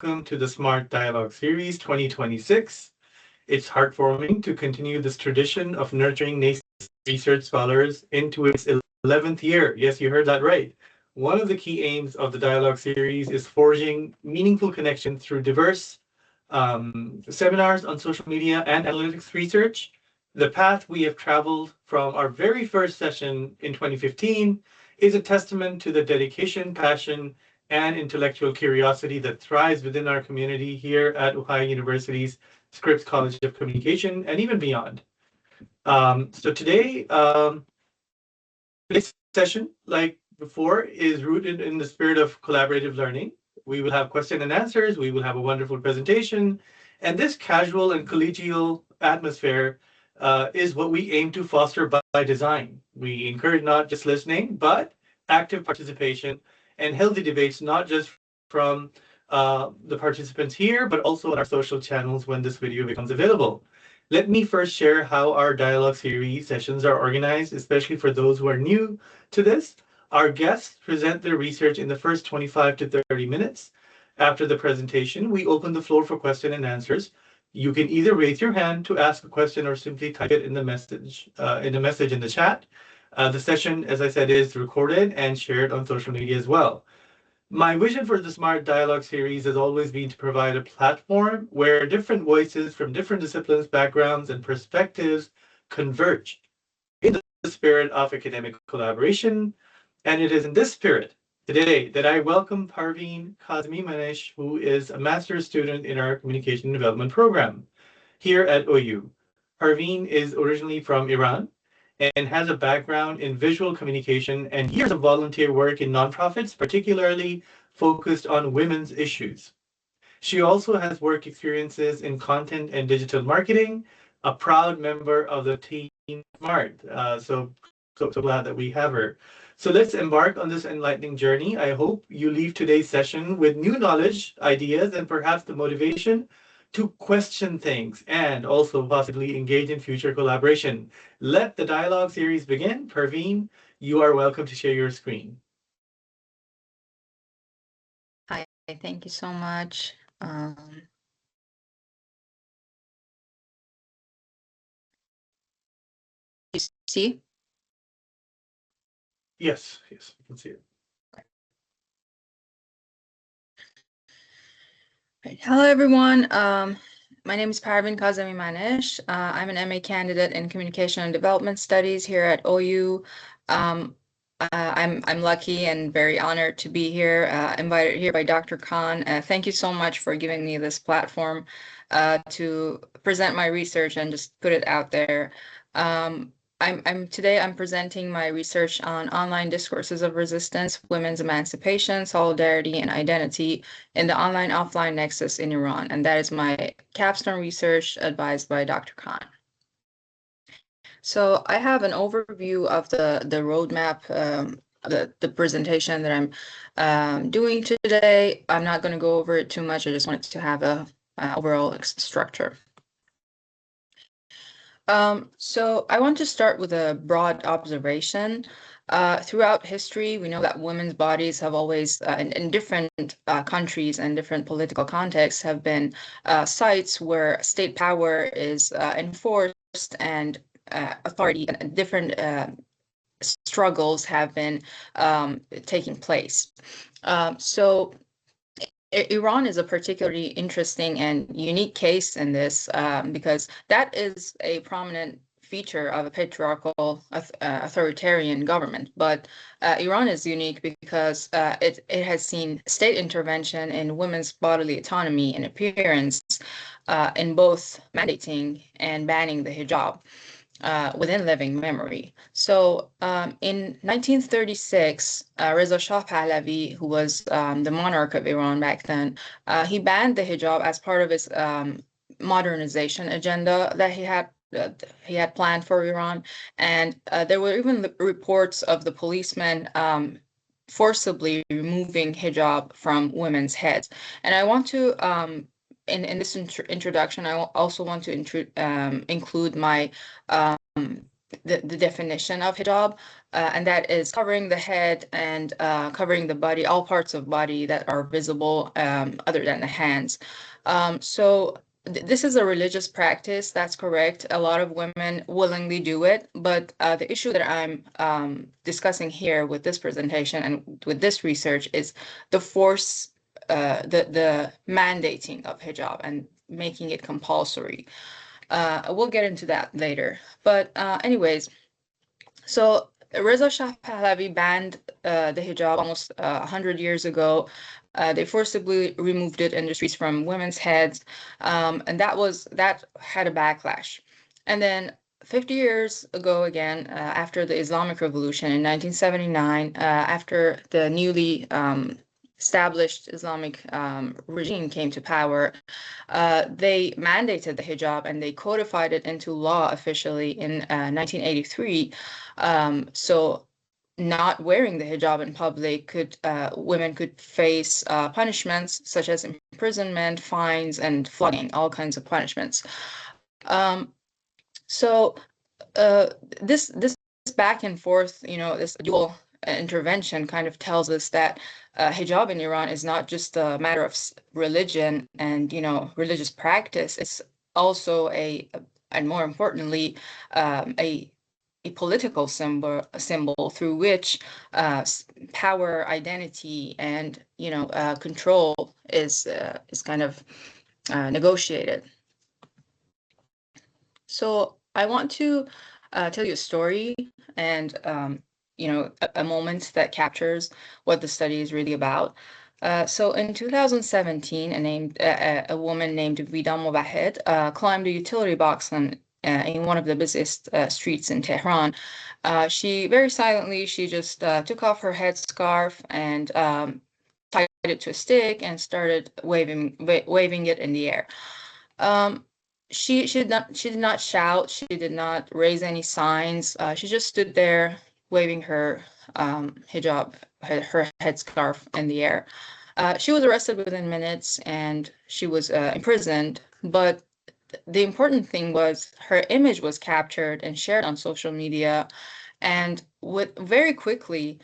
welcome to the Smart Dialogue Series 2026. It's heartwarming to continue this tradition of nurturing nascent research scholars into its 11th year. Yes, you heard that right. One of the key aims of the Dialogue Series is forging meaningful connection through diverse seminars on social media and analytics research. The path we have traveled from our very first session in 2015 is a testament to the dedication, passion, and intellectual curiosity that thrives within our community here at Ohio University's Scripps College of Communication and even beyond. Today's session, like before, is rooted in the spirit of collaborative learning. We will have question and answers, we will have a wonderful presentation, and this casual and collegial atmosphere is what we aim to foster by design. We encourage not just listening, but active participation and healthy debates, not just from the participants here, but also on our social channels when this video becomes available. Let me first share how our dialogue series sessions are organized, especially for those who are new to this. Our guests present their research in the first 25 to 30 minutes. After the presentation, we open the floor for question and answers. You can either raise your hand to ask a question or simply type it in the message in the chat. The session, as I said, is recorded and shared on social media as well. My vision for the Smart Dialogue series has always been to provide a platform where different voices from different disciplines, backgrounds, and perspectives converge in the spirit of academic collaboration. And it is in this spirit today that I welcome Parvin Kazemimanesh, who is a master's student in our Communication Development program here at OU. Parvin is originally from Iran and has a background in visual communication and years of volunteer work in nonprofits, particularly focused on women's issues. She also has work experiences in content and digital marketing, a proud member of the team Smart. So glad that we have her. So let's embark on this enlightening journey. I hope you leave today's session with new knowledge, ideas, and perhaps the motivation to question things and also possibly engage in future collaboration. Let the dialogue series begin. Parvin, you are welcome to share your screen. Hi, thank you so much. You see? Yes, yes, we can see it. Right. Hello, everyone. My name is Parvin Kazemimanesh. I'm an MA candidate in Communication and Development Studies here at OU. I'm lucky and very honored to be here, invited here by Dr. Khan. Thank you so much for giving me this platform to present my research and just put it out there. Today I'm presenting my research on online discourses of resistance, women's emancipation, solidarity, and identity in the online-offline nexus in Iran, and that is my capstone research advised by Dr. Khan. So I have an overview of the roadmap, the presentation that I'm doing today. I'm not going to go over it too much. I just wanted to have a overall structure. So I want to start with a broad observation. Throughout history, we know that women's bodies have always, in different countries and different political contexts, have been sites where state power is enforced and authority and different struggles have been taking place. So Iran is a particularly interesting and unique case in this because that is a prominent feature of a patriarchal authoritarian government. But Iran is unique because it has seen state intervention in women's bodily autonomy and appearance in both mandating and banning the hijab. Within living memory. So in 1936, Reza Shah Pahlavi, who was the monarch of Iran back then, he banned the hijab as part of his modernization agenda that he had planned for Iran. And there were even reports of the policemen forcibly removing hijab from women's heads. And I want to in this introduction, I also want to include my the definition of hijab, and that is covering the head and covering the body, all parts of body that are visible other than the hands. So this is a religious practice, that's correct. A lot of women willingly do it, but the issue that I'm discussing here with this presentation and with this research is the force, the mandating of hijab and making it compulsory. We'll get into that later. But anyways, so Reza Shah Pahlavi banned the hijab almost 100 years ago. They forcibly removed it in the streets from women's heads, and that had a backlash. And then 50 years ago, again, after the Islamic Revolution in 1979, after the newly established Islamic regime came to power, they mandated the hijab and they codified it into law officially in 1983. So not wearing the hijab in public women could face punishments such as imprisonment, fines, and flogging, all kinds of punishments. So uh, this back and forth, this dual intervention kind of tells us that hijab in Iran is not just a matter of religion and religious practice. It's also and more importantly, a political symbol through which power, identity, and control is kind of negotiated. So I want to tell you a story and a moment that captures what the study is really about. So in 2017, a woman named Vida Movahed climbed a utility box in one of the busiest streets in Tehran. She very silently, she just took off her headscarf and tied it to a stick and started waving it in the air. Um, she did not shout. She did not raise any signs. She just stood there waving her hijab, her headscarf in the air. She was arrested within minutes and she was imprisoned. But the important thing was her image was captured and shared on social media, and very quickly,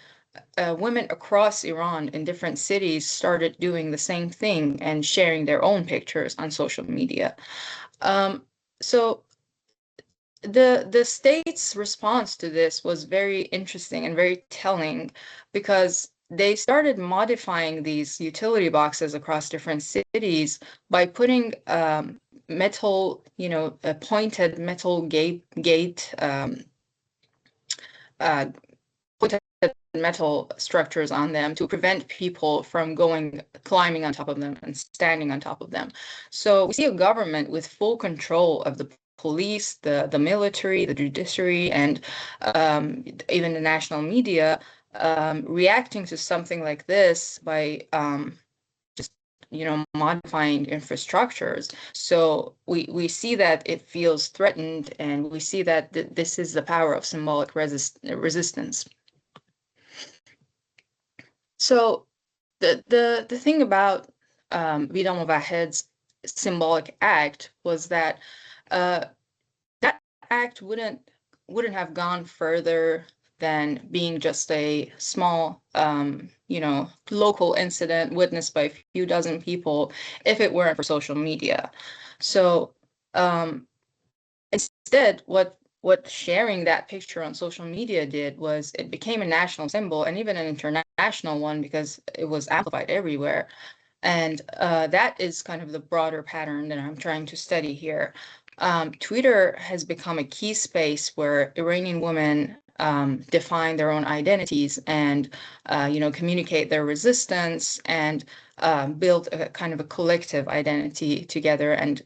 women across Iran in different cities started doing the same thing and sharing their own pictures on social media. Um, so the state's response to this was very interesting and very telling because they started modifying these utility boxes across different cities by putting metal, a pointed metal gate uh, pointed metal structures on them to prevent people from climbing on top of them and standing on top of them. So we see a government with full control of the police, the military, the judiciary, and even the national media reacting to something like this by just modifying infrastructures. So we see that it feels threatened, and we see that this is the power of symbolic resistance. So the thing about Vida Movahed's symbolic act was that that act wouldn't have gone further than being just a small, local incident witnessed by a few dozen people if it weren't for social media. So instead, what sharing that picture on social media did was it became a national symbol and even an international one because it was amplified everywhere. And that is kind of the broader pattern that I'm trying to study here. Twitter has become a key space where Iranian women define their own identities and, communicate their resistance and build a kind of a collective identity together. And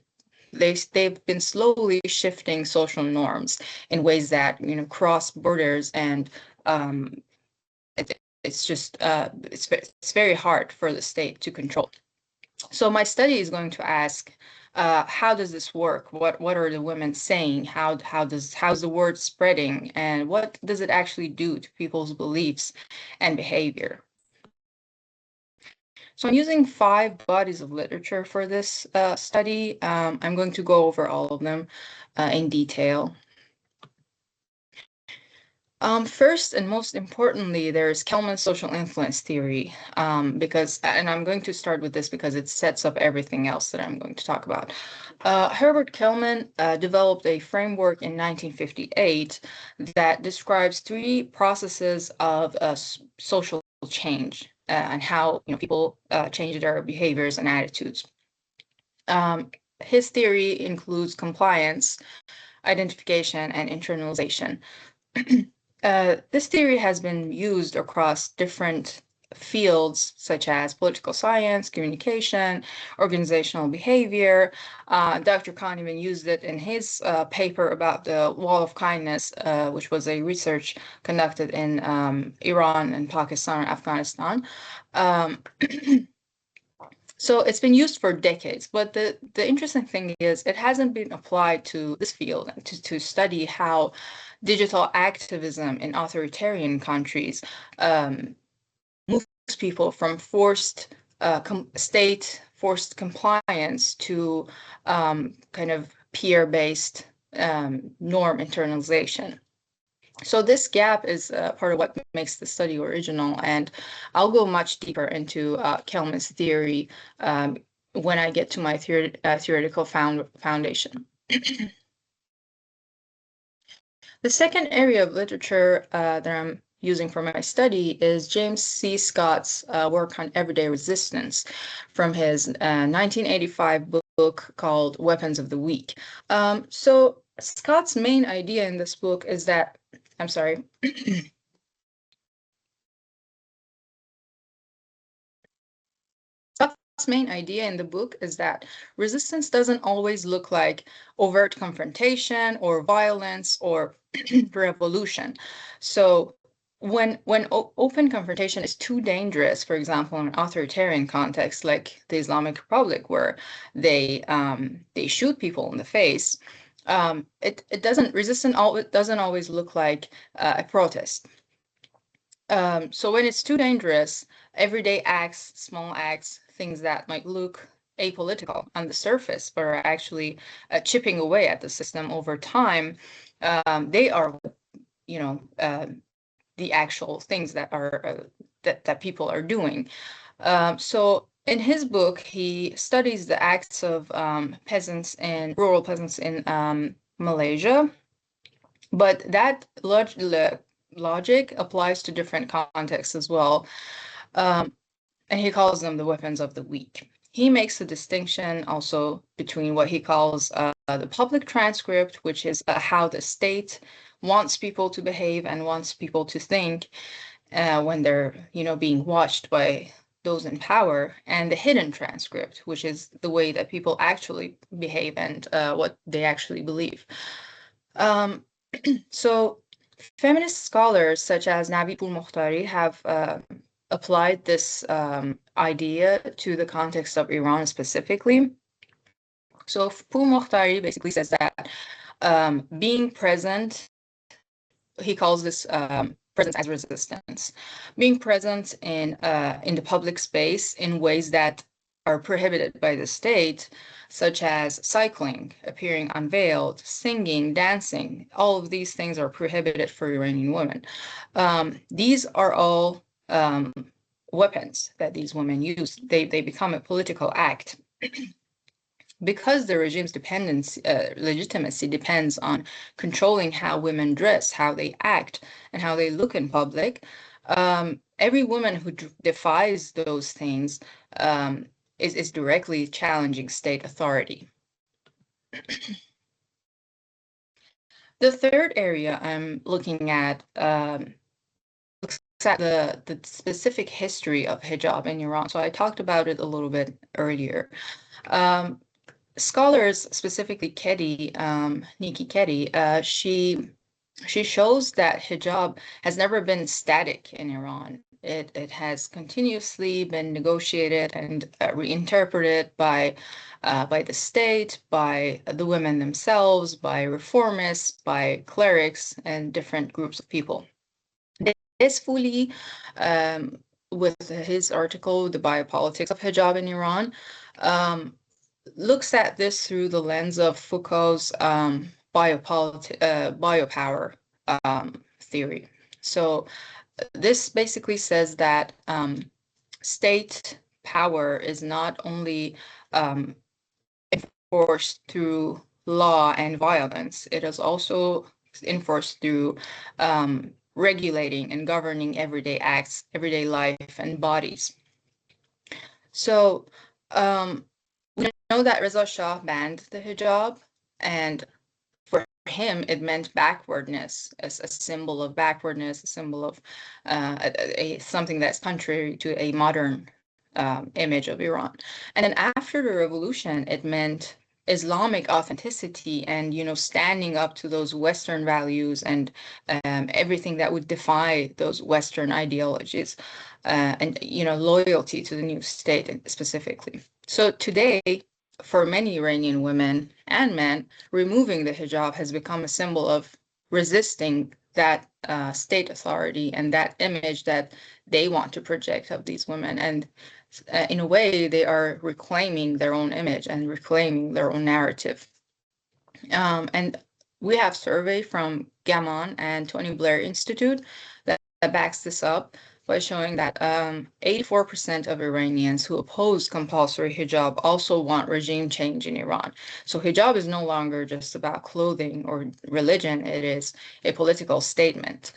they've been slowly shifting social norms in ways that cross borders, and it's just it's very hard for the state to control. So my study is going to ask, how does this work? What are the women saying? How's the word spreading? And what does it actually do to people's beliefs and behavior? So I'm using 5 bodies of literature for this study. I'm going to go over all of them in detail. First and most importantly, there's Kelman's social influence theory, and I'm going to start with this because it sets up everything else that I'm going to talk about. Herbert Kelman developed a framework in 1958 that describes three processes of social change and how people change their behaviors and attitudes. His theory includes compliance, identification, and internalization. This theory has been used across different fields such as political science, communication, organizational behavior. Dr. Khan even used it in his paper about the Wall of Kindness, which was a research conducted in Iran and Pakistan and Afghanistan. Um, So it's been used for decades, but the interesting thing is it hasn't been applied to this field to study how digital activism in authoritarian countries moves people from state forced compliance to kind of peer-based norm internalization. So this gap is part of what makes the study original, and I'll go much deeper into Kelman's theory when I get to my theoretical foundation. The second area of literature that I'm using for my study is James C. Scott's work on everyday resistance from his 1985 book called Weapons of the Weak. So Scott's main idea in this book is that, I'm sorry. Scott's main idea in the book is that resistance doesn't always look like overt confrontation or violence or revolution. So when open confrontation is too dangerous, for example, in an authoritarian context like the Islamic Republic, where they shoot people in the face, it doesn't always look like a protest. So when it's too dangerous, everyday acts, small acts, things that might look apolitical on the surface, but are actually chipping away at the system over time, they are, the actual things that are that people are doing. So in his book, he studies the acts of rural peasants in Malaysia, but that logic applies to different contexts as well. And he calls them the weapons of the weak. He makes a distinction also between what he calls the public transcript, which is how the state wants people to behave and wants people to think when they're, being watched by those in power, and the hidden transcript, which is the way that people actually behave and what they actually believe. So feminist scholars such as Navi Pourmokhtari have applied this idea to the context of Iran specifically. So Pourmokhtari basically says that being present, he calls this presence as resistance, being present in the public space in ways that are prohibited by the state, such as cycling, appearing unveiled, singing, dancing. All of these things are prohibited for Iranian women. These are all weapons that these women use. They become a political act. Because the regime's legitimacy depends on controlling how women dress, how they act, and how they look in public, every woman who defies those things is directly challenging state authority. The third area I'm looking at looks at the specific history of hijab in Iran. So I talked about it a little bit earlier. Scholars, specifically Nikki Keddy, she shows that hijab has never been static in Iran. It has continuously been negotiated and reinterpreted by the state, by the women themselves, by reformists, by clerics, and different groups of people. This fully, with his article, The Biopolitics of Hijab in Iran, looks at this through the lens of Foucault's biopower theory. So this basically says that state power is not only enforced through law and violence, it is also enforced through regulating and governing everyday acts, everyday life, and bodies. So we know that Reza Shah banned the hijab, and for him, it meant backwardness, as a symbol of backwardness, a symbol of something that's contrary to a modern image of Iran. And then after the revolution, it meant Islamic authenticity and, standing up to those Western values and everything that would defy those Western ideologies, and, loyalty to the new state specifically. So today, for many Iranian women and men, removing the hijab has become a symbol of resisting that state authority and that image that they want to project of these women. And in a way, they are reclaiming their own image and reclaiming their own narrative. And we have survey from Gammon and Tony Blair Institute that backs this up by showing that 84% of Iranians who oppose compulsory hijab also want regime change in Iran. So hijab is no longer just about clothing or religion, it is a political statement.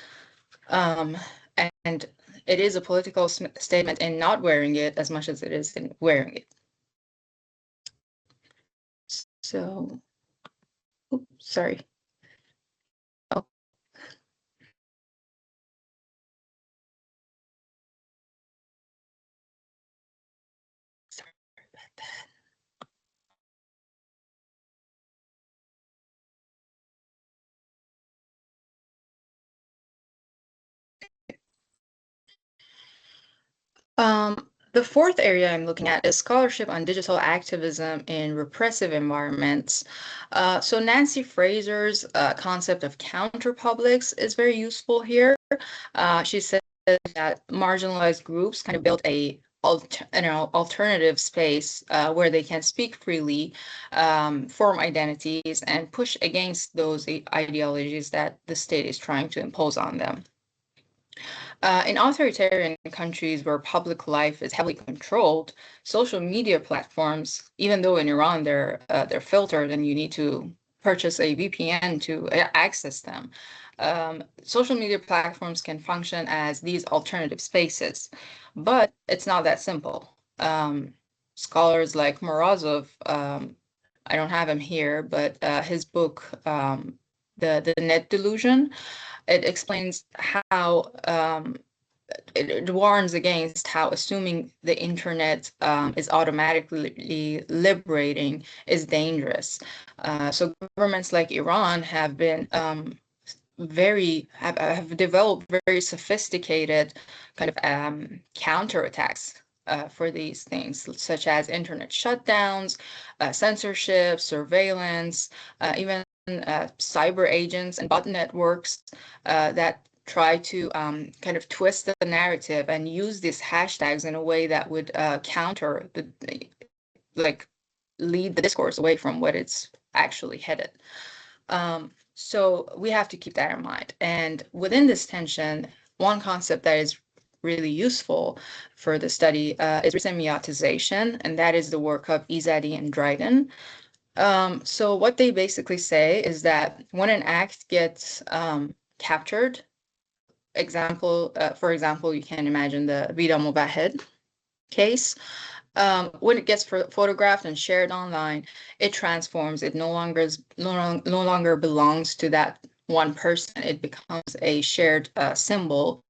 And it is a political statement in not wearing it as much as it is in wearing it. So, oops, sorry. Oh. Sorry about that. The fourth area I'm looking at is scholarship on digital activism in repressive environments. So Nancy Fraser's concept of counterpublics is very useful here. She said that marginalized groups kind of built a alternative space where they can speak freely, form identities, and push against those ideologies that the state is trying to impose on them. In authoritarian countries where public life is heavily controlled, social media platforms, even though in Iran they're filtered and you need to purchase a VPN to access them, social media platforms can function as these alternative spaces, but it's not that simple. Scholars like Morozov, I don't have him here, but his book, the Net Delusion, it explains how it warns against how assuming the internet is automatically liberating is dangerous. So governments like Iran have been have developed very sophisticated kind of counterattacks for these things, such as internet shutdowns, censorship, surveillance, even cyber agents and bot networks that try to kind of twist the narrative and use these hashtags in a way that would counter like lead the discourse away from what it's actually headed. So we have to keep that in mind. And within this tension, one concept that is really useful for the study is semiotization, and that is the work of Izadi and Dryden. So what they basically say is that when an act gets captured, for example, you can imagine the Vida Movahed case. When it gets photographed and shared online, it transforms. It no longer belongs to that one person. It becomes a shared symbol,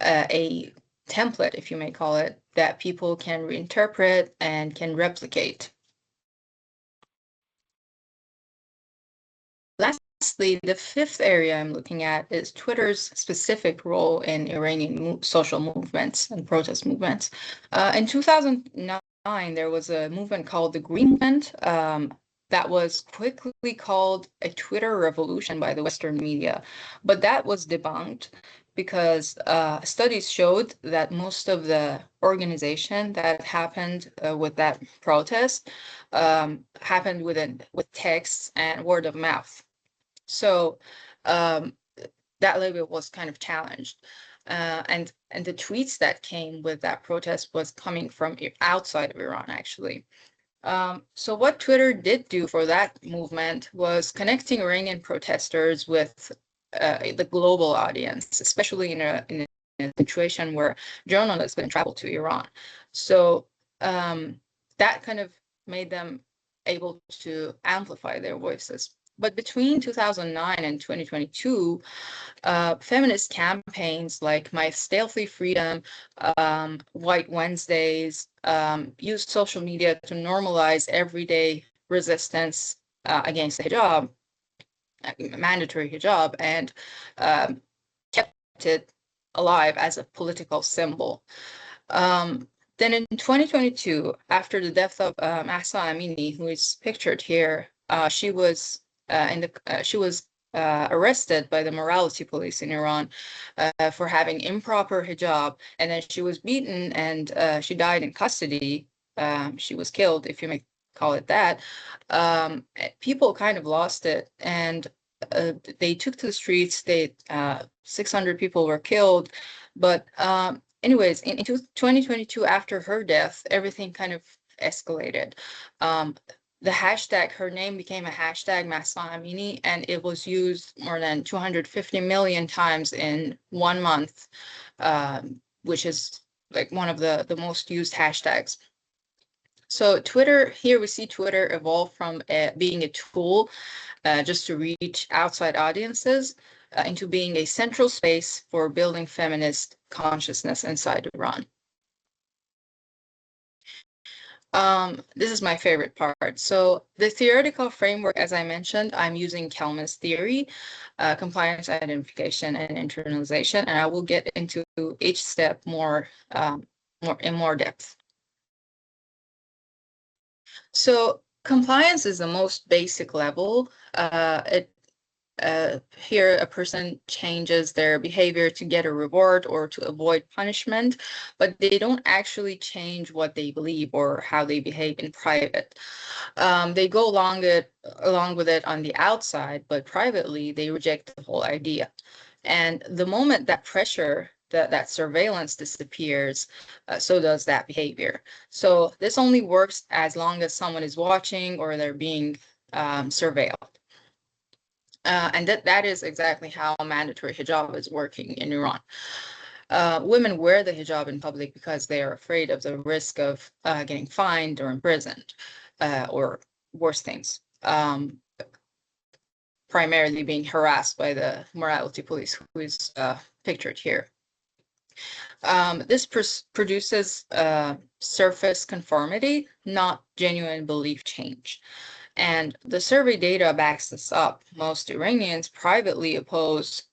a template, if you may call it, that people can reinterpret and can replicate. Lastly, the fifth area I'm looking at is Twitter's specific role in Iranian social movements and protest movements. In 2009, there was a movement called the Green Movement that was quickly called a Twitter revolution by the Western media, but that was debunked because studies showed that most of the organization that happened with that protest happened with texts and word of mouth. So that label was kind of challenged. And the tweets that came with that protest was coming from outside of Iran, actually. So what Twitter did do for that movement was connecting Iranian protesters with the global audience, especially in a situation where journalists couldn't travel to Iran. So that kind of made them able to amplify their voices. But between 2009 and 2022, feminist campaigns like My Stealthy Freedom, White Wednesdays, used social media to normalize everyday resistance against the hijab, mandatory hijab, and kept it alive as a political symbol. Then in 2022, after the death of Mahsa Amini, who is pictured here, she was arrested by the morality police in Iran for having improper hijab, and then she was beaten and she died in custody. She was killed, if you may call it that. People kind of lost it, and they took to the streets. 600 people were killed, but anyways, in 2022, after her death, everything kind of escalated. The hashtag, her name became a hashtag, Mahsa Amini, and it was used more than 250 million times in 1 month, which is like one of the most used hashtags. So Twitter, here we see Twitter evolve from being a tool just to reach outside audiences into being a central space for building feminist consciousness inside Iran. This is my favorite part. So the theoretical framework, as I mentioned, I'm using Kelman's theory, compliance, identification, and internalization, and I will get into each step more in more depth. So compliance is the most basic level. Here a person changes their behavior to get a reward or to avoid punishment, but they don't actually change what they believe or how they behave in private. They go along with it on the outside, but privately they reject the whole idea. And the moment that pressure, that surveillance disappears, so does that behavior. So this only works as long as someone is watching or they're being surveilled. And that is exactly how mandatory hijab is working in Iran. Women wear the hijab in public because they are afraid of the risk of getting fined or imprisoned, or worse things, primarily being harassed by the morality police, who is pictured here. This produces surface conformity, not genuine belief change. And the survey data backs this up. Most Iranians privately oppose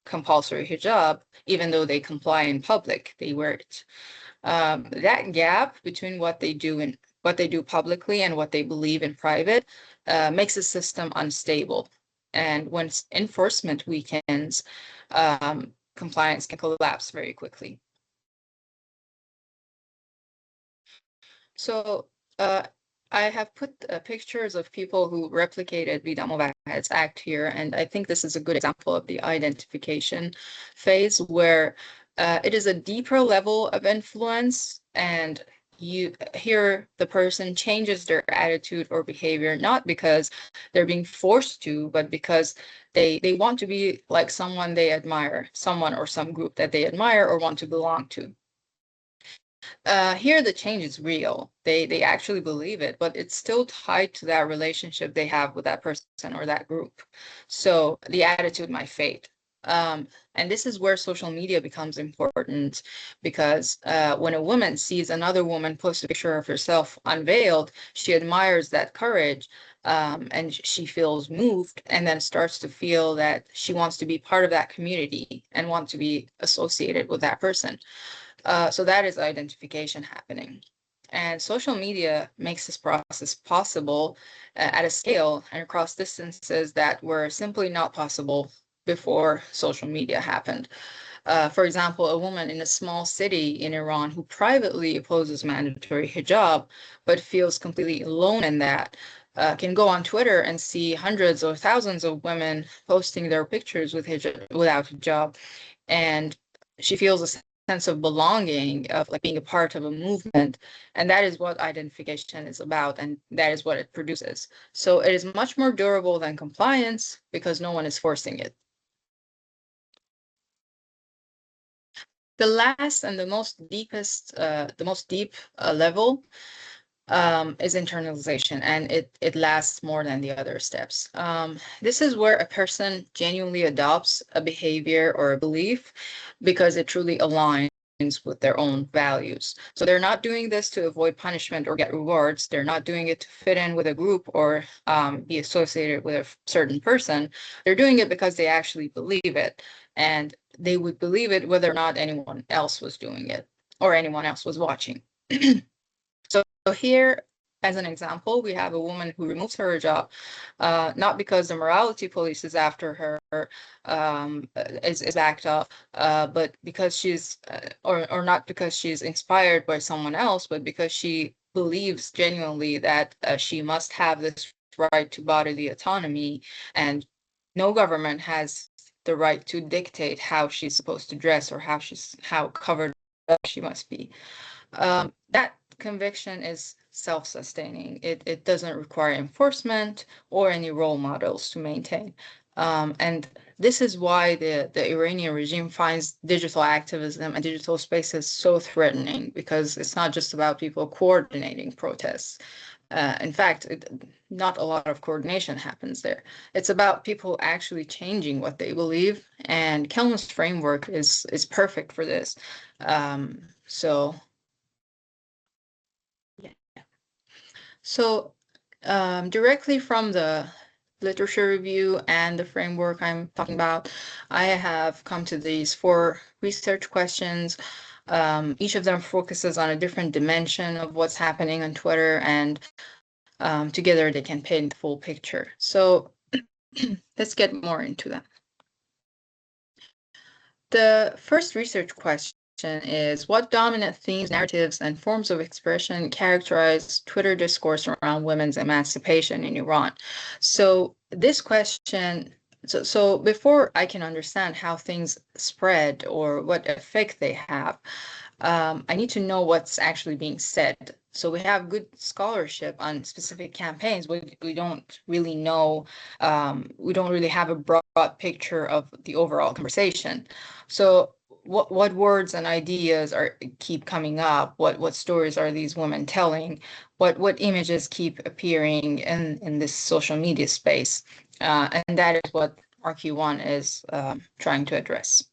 compulsory hijab, even though they comply in public, they wear it. That gap between what they do publicly and what they believe in private makes the system unstable. And when enforcement weakens, compliance can collapse very quickly. So I have put pictures of people who replicated Vida Movahed's act here, and I think this is a good example of the identification phase, where it is a deeper level of influence, and here the person changes their attitude or behavior, not because they're being forced to, but because they want to be like someone they admire, someone or some group that they admire or want to belong to. Here the change is real. They actually believe it, but it's still tied to that relationship they have with that person or that group. So the attitude might fade. And this is where social media becomes important, because when a woman sees another woman post a picture of herself unveiled, she admires that courage, and she feels moved, and then starts to feel that she wants to be part of that community and want to be associated with that person. So that is identification happening. And social media makes this process possible at a scale and across distances that were simply not possible before social media happened. For example, a woman in a small city in Iran who privately opposes mandatory hijab, but feels completely alone in that, can go on Twitter and see hundreds or thousands of women posting their pictures without hijab, and she feels a sense of belonging, of like being a part of a movement, and that is what identification is about, and that is what it produces. So it is much more durable than compliance because no one is forcing it. The last and the most deep level is internalization, and it lasts more than the other steps. This is where a person genuinely adopts a behavior or a belief because it truly aligns with their own values. So they're not doing this to avoid punishment or get rewards. They're not doing it to fit in with a group or be associated with a certain person. They're doing it because they actually believe it, and they would believe it whether or not anyone else was doing it or anyone else was watching. So here, as an example, we have a woman who removes her hijab, not because the morality police is after her, is backed up, but because she's, or not because she's inspired by someone else, but because she believes genuinely that she must have this right to bodily autonomy, and no government has the right to dictate how she's supposed to dress or how covered up she must be. That conviction is self-sustaining. It doesn't require enforcement or any role models to maintain. And this is why the Iranian regime finds digital activism and digital spaces so threatening, because it's not just about people coordinating protests. In fact, not a lot of coordination happens there. It's about people actually changing what they believe, and Kelman's framework is perfect for this. So So, directly from the literature review and the framework I'm talking about, I have come to these 4 research questions. Each of them focuses on a different dimension of what's happening on Twitter, and together they can paint the full picture. So let's get more into them. The first research question is, what dominant themes, narratives, and forms of expression characterize Twitter discourse around women's emancipation in Iran? So this question, so before I can understand how things spread or what effect they have, I need to know what's actually being said. So we have good scholarship on specific campaigns, but we don't really know, we don't really have a broad picture of the overall conversation. So what words and ideas keep coming up? What stories are these women telling? What images keep appearing in this social media space? And that is what RQ1 is trying to address.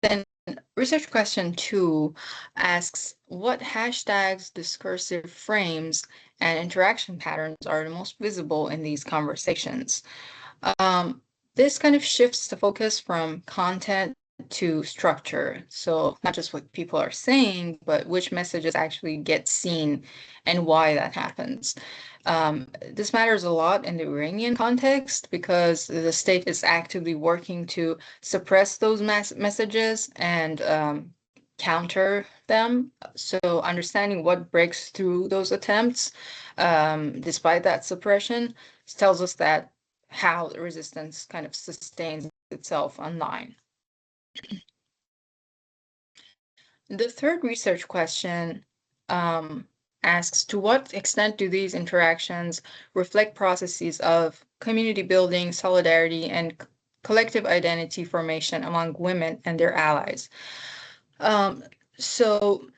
Then research question 2 asks, what hashtags, discursive frames, and interaction patterns are the most visible in these conversations? This kind of shifts the focus from content to structure. So not just what people are saying, but which messages actually get seen and why that happens. This matters a lot in the Iranian context because the state is actively working to suppress those messages and counter them. So understanding what breaks through those attempts, despite that suppression, tells us that how the resistance kind of sustains itself online. The third research question asks, to what extent do these interactions reflect processes of community building, solidarity, and collective identity formation among women and their allies? So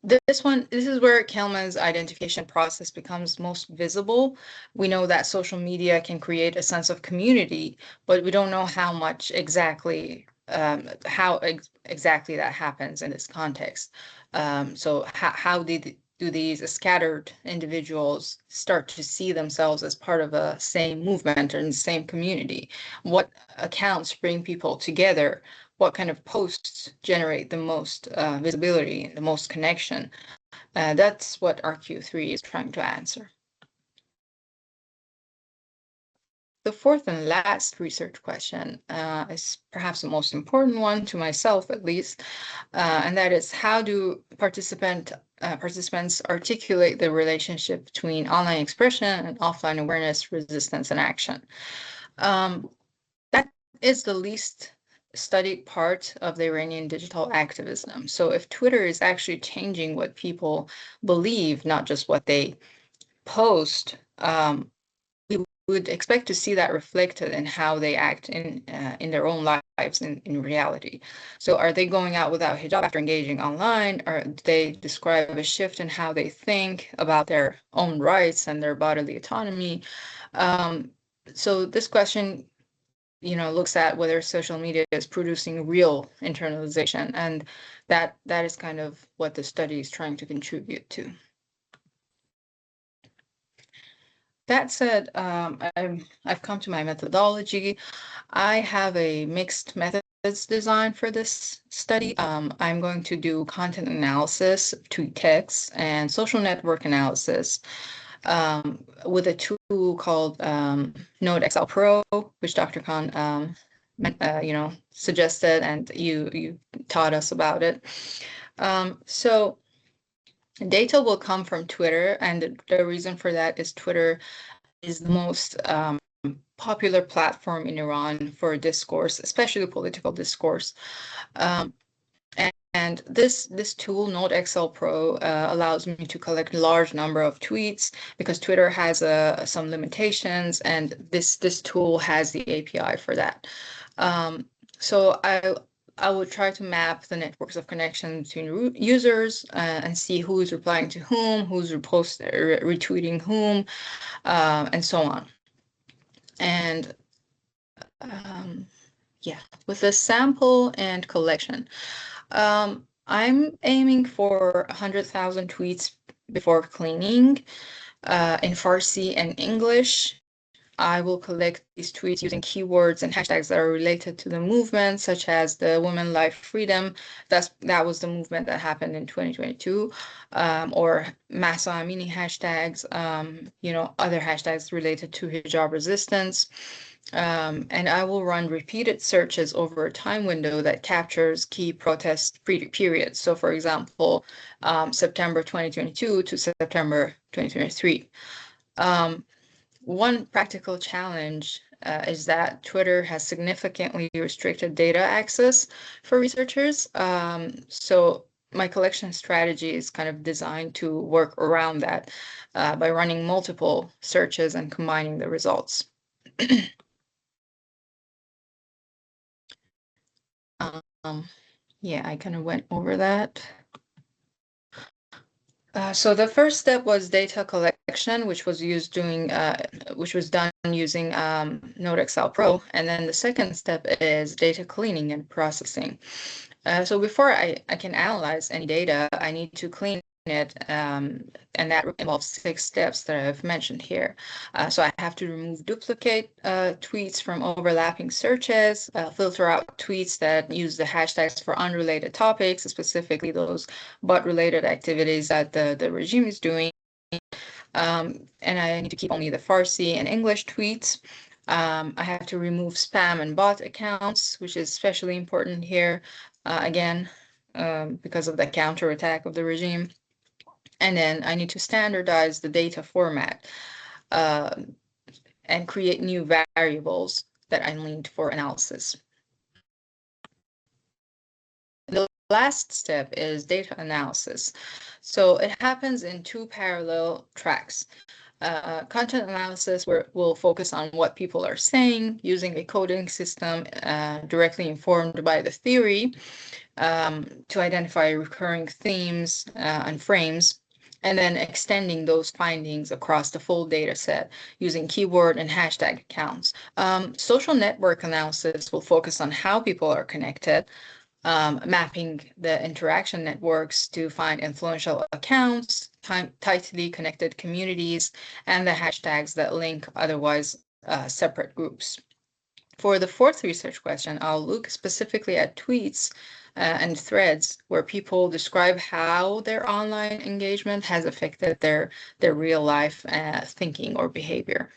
this is where Kelman's identification process becomes most visible. We know that social media can create a sense of community, but we don't know how much exactly, exactly that happens in this context. So how do these scattered individuals start to see themselves as part of a same movement or in the same community? What accounts bring people together? What kind of posts generate the most visibility, the most connection? That's what RQ3 is trying to answer. The fourth and last research question is perhaps the most important one to myself, at least, and that is, how do participant participants articulate the relationship between online expression and offline awareness, resistance, and action. That is the least studied part of the Iranian digital activism. So if Twitter is actually changing what people believe, not just what they post, we would expect to see that reflected in how they act in their own lives in reality. So are they going out without hijab after engaging online, or do they describe a shift in how they think about their own rights and their bodily autonomy? So this question, looks at whether social media is producing real internalization, and that is kind of what the study is trying to contribute to. That said, I've come to my methodology. I have a mixed methods design for this study. I'm going to do content analysis, tweet text, and social network analysis with a tool called Node XL Pro, which Dr. Khan suggested, and you taught us about it. So data will come from Twitter, and the reason for that is Twitter is the most popular platform in Iran for discourse, especially political discourse. And this tool, Node XL Pro, allows me to collect a large number of tweets because Twitter has some limitations, and this tool has the API for that. So I would try to map the networks of connection between users and see who's replying to whom, who's retweeting whom, and so on. And yeah, with the sample and collection, I'm aiming for 100,000 tweets before cleaning in Farsi and English. I will collect these tweets using keywords and hashtags that are related to the movement, such as the Women Life Freedom. That was the movement that happened in 2022, or Masa Amini hashtags, other hashtags related to hijab resistance. And I will run repeated searches over a time window that captures key protest periods. So, for example, September 2022 to September 2023. One practical challenge is that Twitter has significantly restricted data access for researchers. So my collection strategy is kind of designed to work around that by running multiple searches and combining the results. Yeah, I kind of went over that. So the first step was data collection, which was done using Node XL Pro, and then the second step is data cleaning and processing. So before I can analyze any data, I need to clean it, and that involves 6 steps that I've mentioned here. So I have to remove duplicate tweets from overlapping searches, filter out tweets that use the hashtags for unrelated topics, specifically those bot-related activities that the regime is doing. And I need to keep only the Farsi and English tweets. I have to remove spam and bot accounts, which is especially important here, again, because of the counterattack of the regime. And then I need to standardize the data format and create new variables that I need for analysis. The last step is data analysis. So it happens in 2 parallel tracks. Content analysis will focus on what people are saying using a coding system directly informed by the theory to identify recurring themes and frames, and then extending those findings across the full data set using keyword and hashtag accounts. Social network analysis will focus on how people are connected, mapping the interaction networks to find influential accounts, tightly connected communities, and the hashtags that link otherwise separate groups. For the 4th research question, I'll look specifically at tweets and threads where people describe how their online engagement has affected their real life thinking or behavior.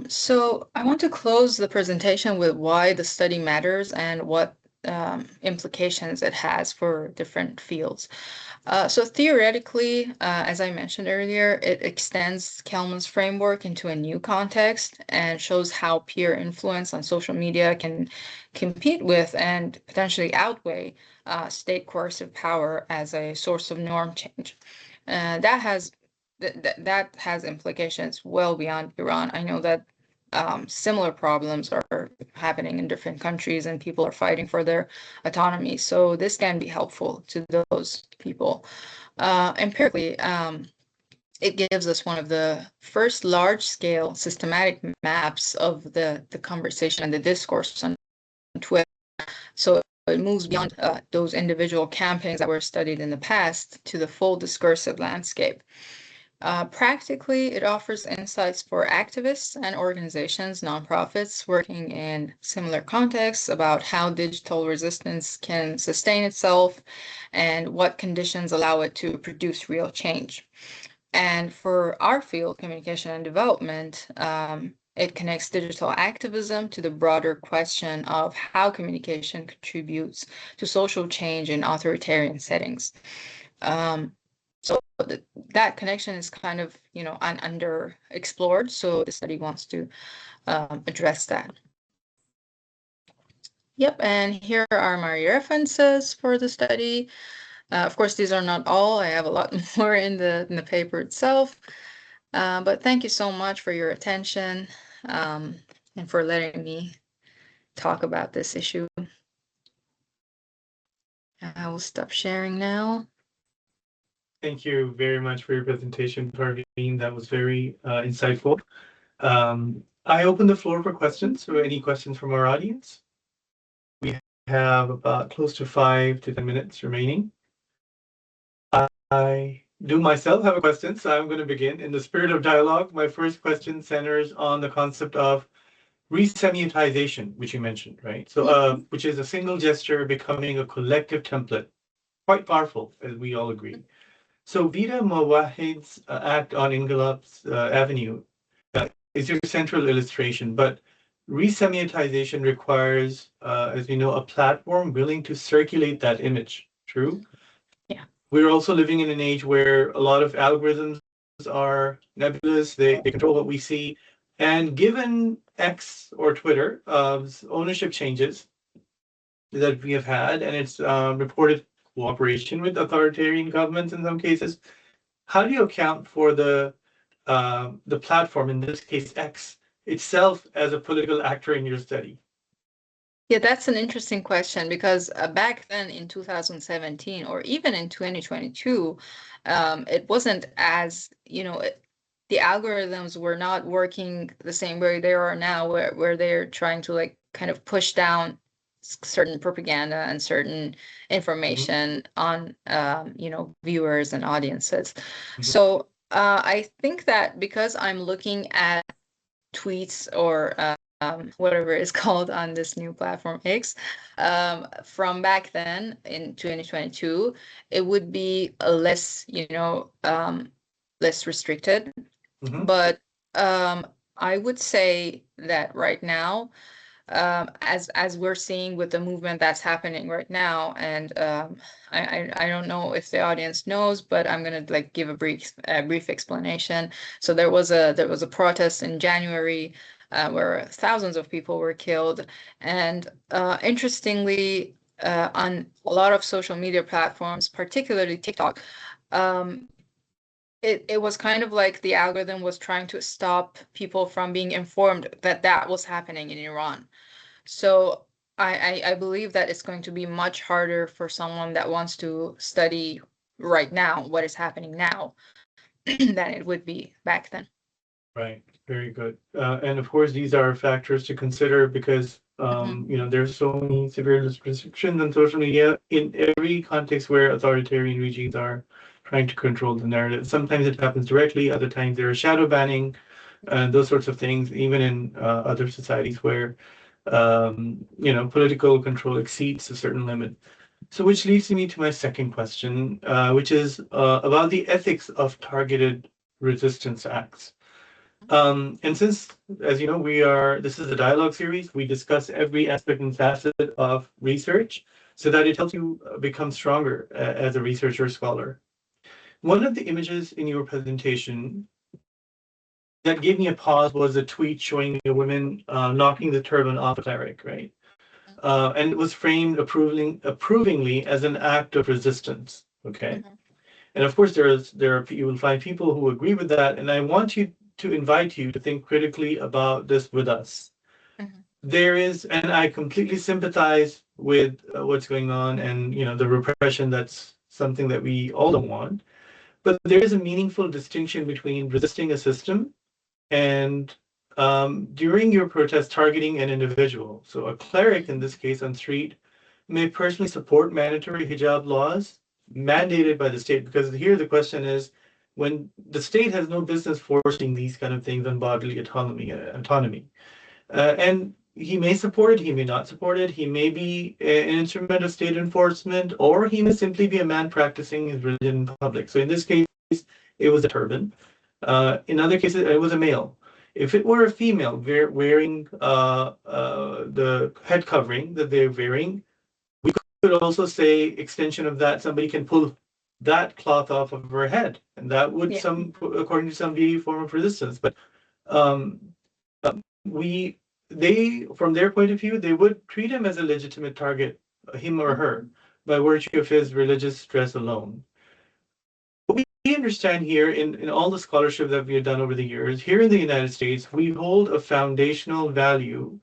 So I want to close the presentation with why the study matters and what implications it has for different fields. So theoretically, as I mentioned earlier, it extends Kelman's framework into a new context and shows how peer influence on social media can compete with and potentially outweigh state coercive power as a source of norm change. That has that has implications well beyond Iran. I know that similar problems are happening in different countries and people are fighting for their autonomy. So this can be helpful to those people. Empirically, it gives us one of the first large-scale systematic maps of the conversation and the discourse on Twitter. So it moves beyond those individual campaigns that were studied in the past to the full discursive landscape. Practically, it offers insights for activists and organizations, nonprofits working in similar contexts about how digital resistance can sustain itself and what conditions allow it to produce real change. And for our field, communication and development, it connects digital activism to the broader question of how communication contributes to social change in authoritarian settings. So that connection is kind of, underexplored. So the study wants to address that. Yep, and here are my references for the study. Of course, these are not all. I have a lot more in the paper itself. But thank you so much for your attention and for letting me talk about this issue. I will stop sharing now. Thank you very much for your presentation, Parvin. That was very insightful. I open the floor for questions. So any questions from our audience? We have about close to 5 to 10 minutes remaining. I do myself have a question, so I'm going to begin. In the spirit of dialogue, my first question centers on the concept of resemiotization, which you mentioned, right? So, which is a single gesture becoming a collective template, quite powerful, as we all agree. So, Vida Mawahid's act on Ingelop's Avenue is your central illustration, but resemiotization requires, as we know, a platform willing to circulate that image. True? Yeah. We're also living in an age where a lot of algorithms are nebulous, they control what we see. And given X or Twitter, ownership changes that we have had, and it's reported cooperation with authoritarian governments in some cases, how do you account for the platform, in this case X, itself as a political actor in your study? Yeah, that's an interesting question because back then in 2017 or even in 2022, it wasn't as, the algorithms were not working the same way they are now, where they're trying to like kind of push down certain propaganda and certain information on, viewers and audiences. So I think that because I'm looking at tweets or whatever it's called on this new platform X, from back then in 2022, it would be a less, less restricted. But I would say that right now, as we're seeing with the movement that's happening right now, and I don't know if the audience knows, but I'm gonna like give a brief explanation. So there was a protest in January where thousands of people were killed, and interestingly, on a lot of social media platforms, particularly TikTok, it was kind of like the algorithm was trying to stop people from being informed that that was happening in Iran. So I believe that it's going to be much harder for someone that wants to study right now what is happening now than it would be back then. Right. Very good. And of course, these are factors to consider because there's so many severe restrictions on social media in every context where authoritarian regimes are trying to control the narrative. Sometimes it happens directly, other times there is shadow banning, those sorts of things, even in other societies where political control exceeds a certain limit. So, which leads me to my second question, which is about the ethics of targeted resistance acts. And since, as you know, this is a dialogue series, we discuss every aspect and facet of research so that it helps you become stronger as a researcher or scholar. One of the images in your presentation that gave me a pause was a tweet showing a woman knocking the turban off a cleric, right? And it was framed approvingly as an act of resistance. Okay. Mhm. And of course, you will find people who agree with that. And I want you to invite you to think critically about this with us. Mhm. There is, and I completely sympathize with what's going on, and the repression. That's something that we all don't want. But there is a meaningful distinction between resisting a system and during your protest targeting an individual. So a cleric in this case on street may personally support mandatory hijab laws mandated by the state, because here the question is, when the state has no business forcing these kind of things on bodily autonomy. And he may support it, he may not support it, he may be an instrument of state enforcement, or he may simply be a man practicing his religion in public. So in this case, it was a turban. In other cases, it was a male. If it were a female wearing the head covering that they're wearing, could also say extension of that, somebody can pull that cloth off of her head, and that would Yeah. according to some, be a form of resistance. But um, we they from their point of view, they would treat him as a legitimate target, him or her, by virtue of his religious dress alone. What we understand here in all the scholarship that we have done over the years, here in the United States, we hold a foundational value,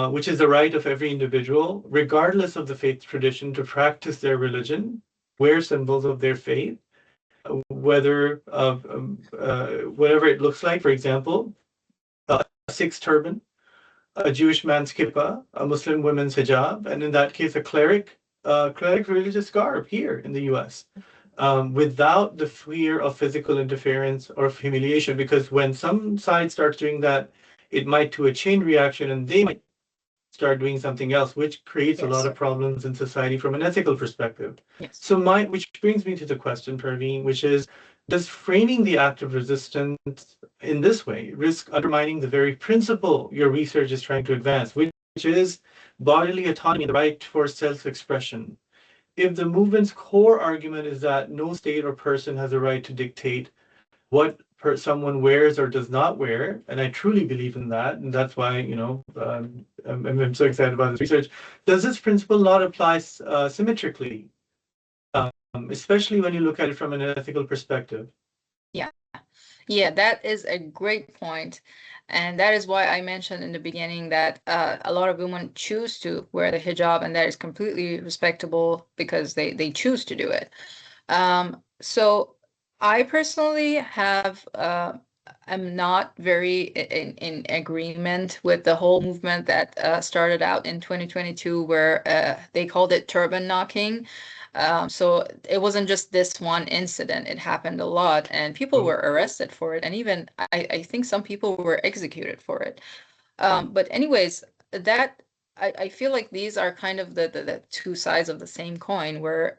which is the right of every individual, regardless of the faith tradition, to practice their religion, wear symbols of their faith, whatever it looks like. For example, a Sikh's turban, a Jewish man's kippah, a Muslim woman's hijab, and in that case, a cleric religious garb here in the U.S. Without the fear of physical interference or of humiliation, because when some side starts doing that, it might to a chain reaction, and they might start doing something else, which creates a lot Yes. of problems in society from an ethical perspective. Yes. So, which brings me to the question, Parveen, which is, does framing the act of resistance in this way risk undermining the very principle your research is trying to advance, which is bodily autonomy and the right for self-expression? If the movement's core argument is that no state or person has a right to dictate what someone wears or does not wear, and I truly believe in that, and that's why I'm so excited about this research. Does this principle not apply symmetrically, especially when you look at it from an ethical perspective? Yeah. Yeah, that is a great point. And that is why I mentioned in the beginning that a lot of women choose to wear the hijab, and that is completely respectable because they choose to do it. So I personally am not very in agreement with the whole movement that started out in 2022, where they called it turban knocking. So it wasn't just this one incident, it happened a lot, and people were arrested for it, and even I think some people were executed for it. But anyways, that I feel like these are kind of the two sides of the same coin, where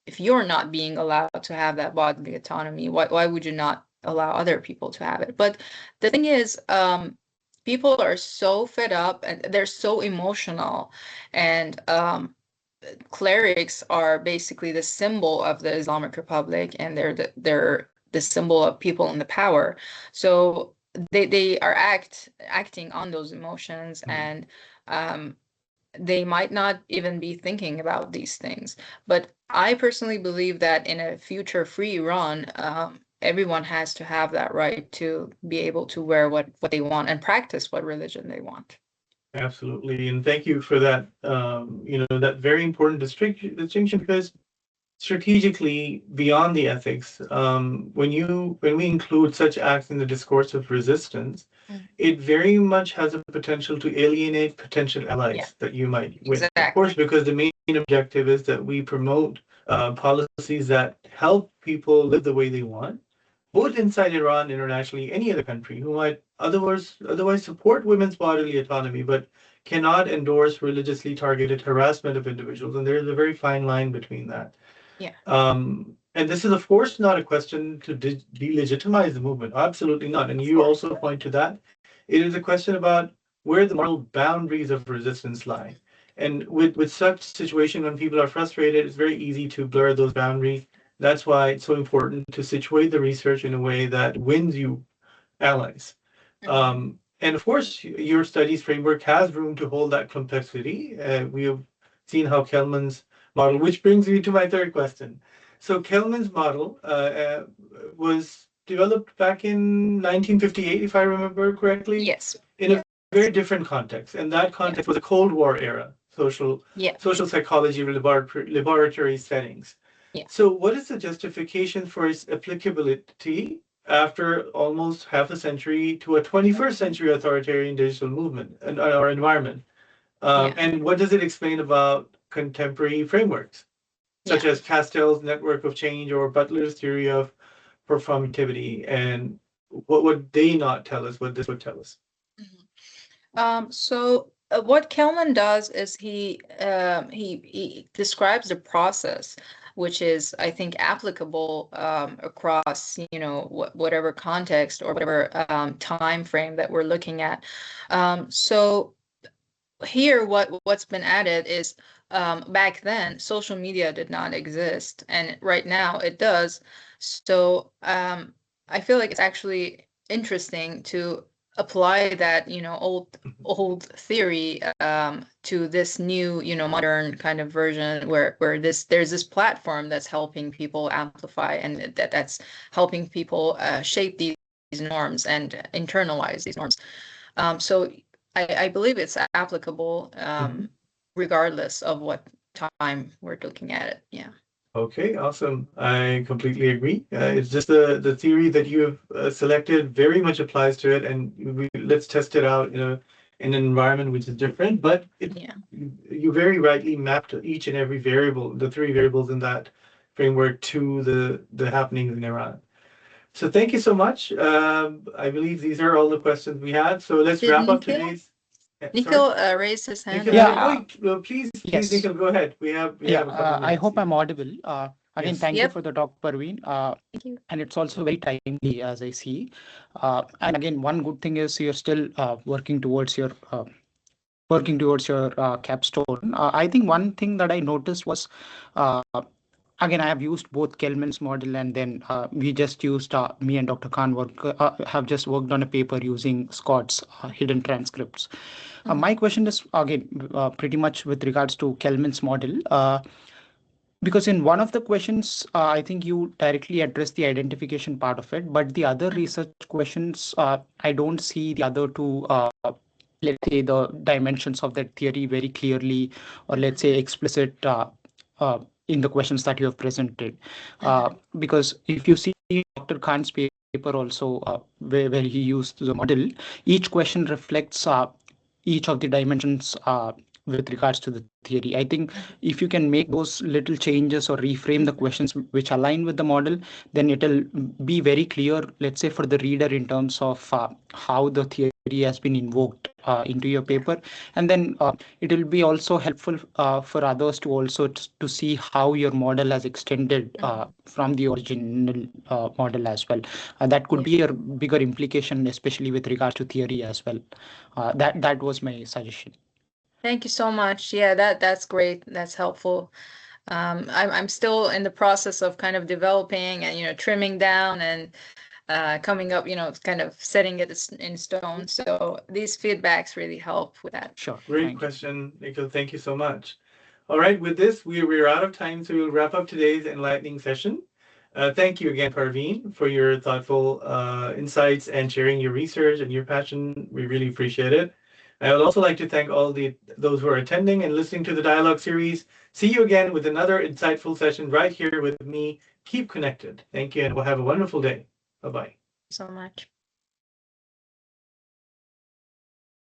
if you're not being allowed to have that bodily autonomy, why would you not allow other people to have it? But the thing is, people are so fed up and they're so emotional, and clerics are basically the symbol of the Islamic Republic, and they're the symbol of people in the power. So they are acting on those emotions, and um, they might not even be thinking about these things. But I personally believe that in a future free Iran, everyone has to have that right to be able to wear what they want and practice what religion they want. Absolutely, and thank you for that. That very important distinction, because strategically, beyond the ethics, when we include such acts in the discourse of resistance, Mm. it very much has a potential to alienate potential Yeah, allies that you might win. Of course, exactly. because the main objective is that we promote policies that help people live the way they want, both inside Iran, internationally, any other country who might otherwise support women's bodily autonomy, but cannot endorse religiously targeted harassment of individuals. And there is a very fine line between that. Yeah. And this is, of course, not a question to delegitimize the movement. Absolutely not. And Of you course. also point to that. It is a question about where the moral boundaries of resistance lie. And with such situation, when people are frustrated, it's very easy to blur those boundaries. That's why it's so important to situate the research in a way that wins you allies. Mhm. And of course, your studies framework has room to hold that complexity. We have seen how Kelman's model, which brings me to my third question. So Kelman's model was developed back in 1958, if I remember correctly, Yes. in a Yes. very different context. And that Yeah. context was a Cold War era Yeah. social psychology laboratory settings. Yeah. So, what is the justification for its applicability after almost half a century to a 21st century authoritarian digital movement and our environment? Yeah. And what does it explain about contemporary frameworks, such Yeah. as Castell's network of change or Butler's theory of performativity? And what would they not tell us what this would tell us? Mhm. So what Kelman does is he describes the process, which is, I think, applicable across, whatever context or whatever time frame that we're looking at. So here, what's been added is back then, social media did not exist, and right now it does. So I feel like it's actually interesting to apply that, old theory to this new, modern kind of version where there's this platform that's helping people amplify, and that's helping people shape these norms and internalize these norms. So I believe it's applicable Mhm. regardless of what time we're looking at it. Yeah. Okay, awesome. I completely agree. It's just the theory that you have selected very much applies to it, and let's test it out in an environment which is different. But Yeah. you very rightly mapped each and every variable, the three variables in that framework, to the happenings in Iran. So thank you so much. I believe these are all the questions we had. So let's Did wrap up Nikhil? today's. Sorry, Nikhil raised his hand Nikhil. Yeah, earlier. Please, yes. Nikhil, go ahead. We Yeah, have a couple of I minutes hope here. I'm audible. Again, Yes. thank you Yep. for the talk, Parveen. Thank you. And it's also very timely, as I see. And again, one good thing is you're still working towards your capstone. I think one thing that I noticed was, uh, again, I have used both Kelman's model, and then we just used me and Dr. Khan have just worked on a paper using Scott's hidden transcripts. My Mhm. question is again pretty much with regards to Kelman's model. Because in one of the questions, I think you directly address the identification part of it, but the other Mhm. research questions, I don't see the other two, let's say, the dimensions of that theory very clearly, or let's Mhm. say explicit in the questions that you have presented. Mhm. Because if you see Dr. Khan's paper also, where he used the model, each question reflects each of the dimensions with regards to the theory. I think Mhm. if you can make those little changes or reframe the Mhm. questions which align with the model, then it'll be very clear, let's say, for the reader in terms of how the theory has been invoked into your Yeah. paper. And then it will be also helpful for others to also to see how your model has extended Mhm. from the original model as well. That could Yeah. be a bigger implication, especially with regards to theory as well. That was my suggestion. Thank you so much. Yeah, that's great. That's helpful. I'm still in the process of kind of developing and trimming down and coming up, kind of setting it in stone. So these feedbacks really help with that. Sure. Great Thank you. question, Nikhil. Thank you so much. All right, with this, we're out of time, so we'll wrap up today's enlightening session. Thank you again, Parveen, for your thoughtful insights and sharing your research and your passion. We really appreciate it. I would also like to thank all those who are attending and listening to the dialogue series. See you again with another insightful session right here with me. Keep connected. Thank you, and we'll have a wonderful day. Bye bye. So much.